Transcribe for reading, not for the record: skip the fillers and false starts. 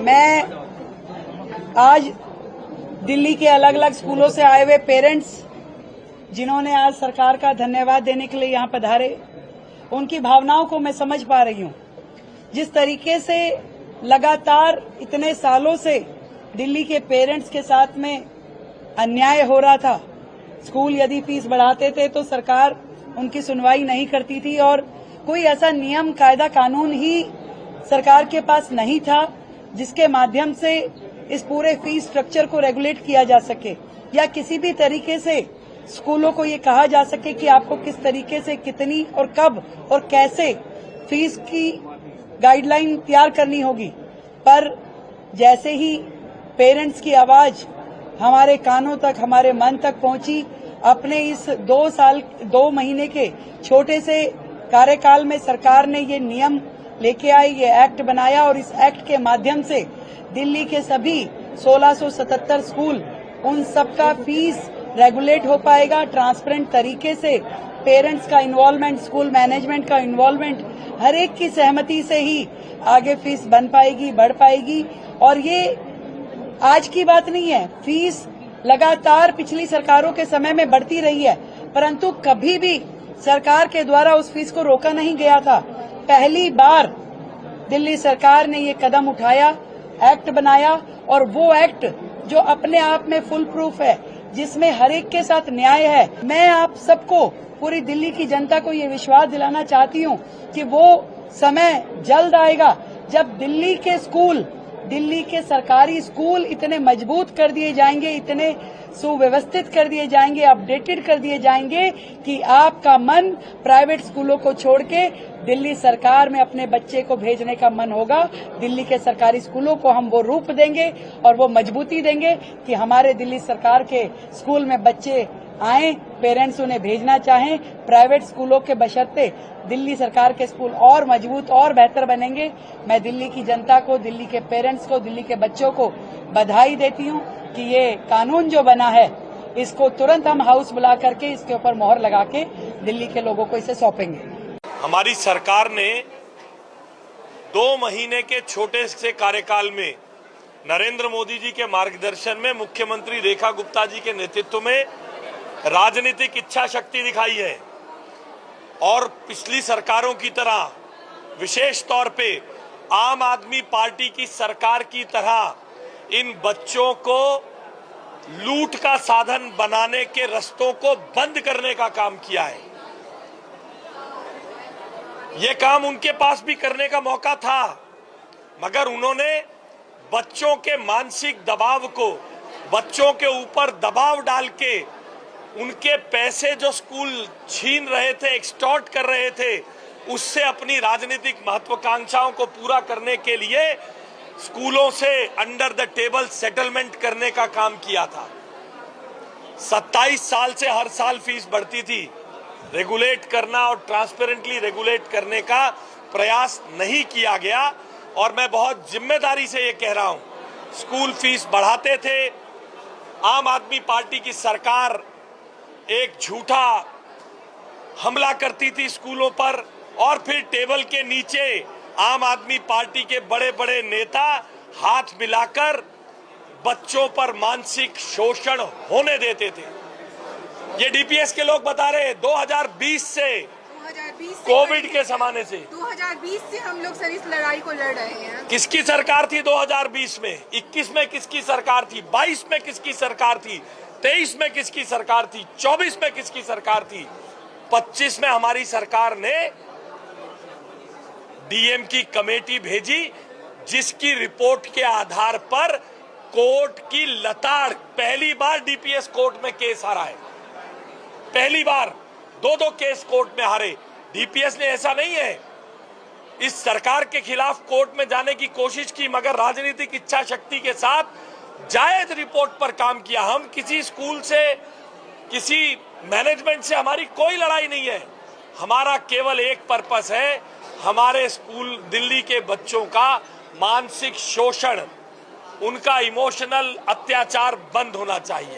मैं आज दिल्ली के अलग अलग स्कूलों से आए हुए पेरेंट्स जिन्होंने आज सरकार का धन्यवाद देने के लिए यहाँ पधारे, उनकी भावनाओं को मैं समझ पा रही हूँ। जिस तरीके से लगातार इतने सालों से दिल्ली के पेरेंट्स के साथ में अन्याय हो रहा था, स्कूल यदि फीस बढ़ाते थे तो सरकार उनकी सुनवाई नहीं करती थी और कोई ऐसा नियम कायदा कानून ही सरकार के पास नहीं था जिसके माध्यम से इस पूरे फीस स्ट्रक्चर को रेगुलेट किया जा सके या किसी भी तरीके से स्कूलों को ये कहा जा सके कि आपको किस तरीके से कितनी और कब और कैसे फीस की गाइडलाइन तैयार करनी होगी। पर जैसे ही पेरेंट्स की आवाज हमारे कानों तक, हमारे मन तक पहुंची, अपने इस 2 महीने के छोटे से कार्यकाल में सरकार ने ये नियम लेके आई, ये एक्ट बनाया और इस एक्ट के माध्यम से दिल्ली के सभी 1677 स्कूल, उन सबका फीस रेगुलेट हो पाएगा ट्रांसपेरेंट तरीके से। पेरेंट्स का इन्वॉल्वमेंट, स्कूल मैनेजमेंट का इन्वॉल्वमेंट, हर एक की सहमति से ही आगे फीस बन पाएगी, बढ़ पाएगी। और ये आज की बात नहीं है, फीस लगातार पिछली सरकारों के समय में बढ़ती रही है, परंतु कभी भी सरकार के द्वारा उस फीस को रोका नहीं गया था। पहली बार दिल्ली सरकार ने ये कदम उठाया, एक्ट बनाया, और वो एक्ट जो अपने आप में फुल प्रूफ है, जिसमें हर एक के साथ न्याय है। मैं आप सबको, पूरी दिल्ली की जनता को ये विश्वास दिलाना चाहती हूँ कि वो समय जल्द आएगा जब दिल्ली के स्कूल, दिल्ली के सरकारी स्कूल इतने मजबूत कर दिए जाएंगे, इतने सुव्यवस्थित कर दिए जाएंगे, अपडेटेड कर दिए जाएंगे कि आपका मन प्राइवेट स्कूलों को छोड़ के दिल्ली सरकार में अपने बच्चे को भेजने का मन होगा। दिल्ली के सरकारी स्कूलों को हम वो रूप देंगे और वो मजबूती देंगे कि हमारे दिल्ली सरकार के स्कूल में बच्चे आए, पेरेंट्स उन्हें भेजना चाहें। प्राइवेट स्कूलों के बशर्ते दिल्ली सरकार के स्कूल और मजबूत और बेहतर बनेंगे। मैं दिल्ली की जनता को, दिल्ली के पेरेंट्स को, दिल्ली के बच्चों को बधाई देती हूँ कि ये कानून जो बना है, इसको तुरंत हम हाउस बुला करके इसके ऊपर मोहर लगा के दिल्ली के लोगों को इसे सौंपेंगे। हमारी सरकार ने 2 महीने के छोटे से कार्यकाल में नरेंद्र मोदी जी के मार्गदर्शन में, मुख्यमंत्री रेखा गुप्ता जी के नेतृत्व में राजनीतिक इच्छा शक्ति दिखाई है और पिछली सरकारों की तरह, विशेष तौर पे आम आदमी पार्टी की सरकार की तरह इन बच्चों को लूट का साधन बनाने के रस्तों को बंद करने का काम किया है। ये काम उनके पास भी करने का मौका था, मगर उन्होंने बच्चों के मानसिक दबाव को, बच्चों के ऊपर दबाव डाल के उनके पैसे जो स्कूल छीन रहे थे, एक्सटॉर्ट कर रहे थे, उससे अपनी राजनीतिक महत्वाकांक्षाओं को पूरा करने के लिए स्कूलों से अंडर द टेबल सेटलमेंट करने का काम किया था। 27 साल से हर साल फीस बढ़ती थी। रेगुलेट करना और ट्रांसपेरेंटली रेगुलेट करने का प्रयास नहीं किया गया और मैं बहुत जिम्मेदारी से ये कह रहा हूं, स्कूल फीस बढ़ाते थे। आम आदमी पार्टी की सरकार एक झूठा हमला करती थी स्कूलों पर और फिर टेबल के नीचे आम आदमी पार्टी के बड़े बड़े नेता हाथ मिलाकर बच्चों पर मानसिक शोषण होने देते थे। ये डीपीएस के लोग बता रहे हैं 2020 से कोविड के जमाने से 2020 से हम लोग सर इस लड़ाई को लड़ रहे हैं। किसकी सरकार थी 2020 में? 21 में किसकी सरकार थी? 22 में किसकी सरकार थी? 23 में किसकी सरकार थी? 24 में किसकी सरकार थी? 25 में हमारी सरकार ने डीएम की कमेटी भेजी, जिसकी रिपोर्ट के आधार पर कोर्ट की लताड़, पहली बार डीपीएस कोर्ट में केस हारा है। पहली बार 2 केस कोर्ट में हारे। डीपीएस ने ऐसा नहीं है इस सरकार के खिलाफ कोर्ट में जाने की कोशिश की, मगर राजनीतिक इच्छा शक्ति के साथ जायज रिपोर्ट पर काम किया। हम किसी स्कूल से, किसी मैनेजमेंट से हमारी कोई लड़ाई नहीं है। हमारा केवल एक पर्पस है, हमारे स्कूल, दिल्ली के बच्चों का मानसिक शोषण, उनका इमोशनल अत्याचार बंद होना चाहिए।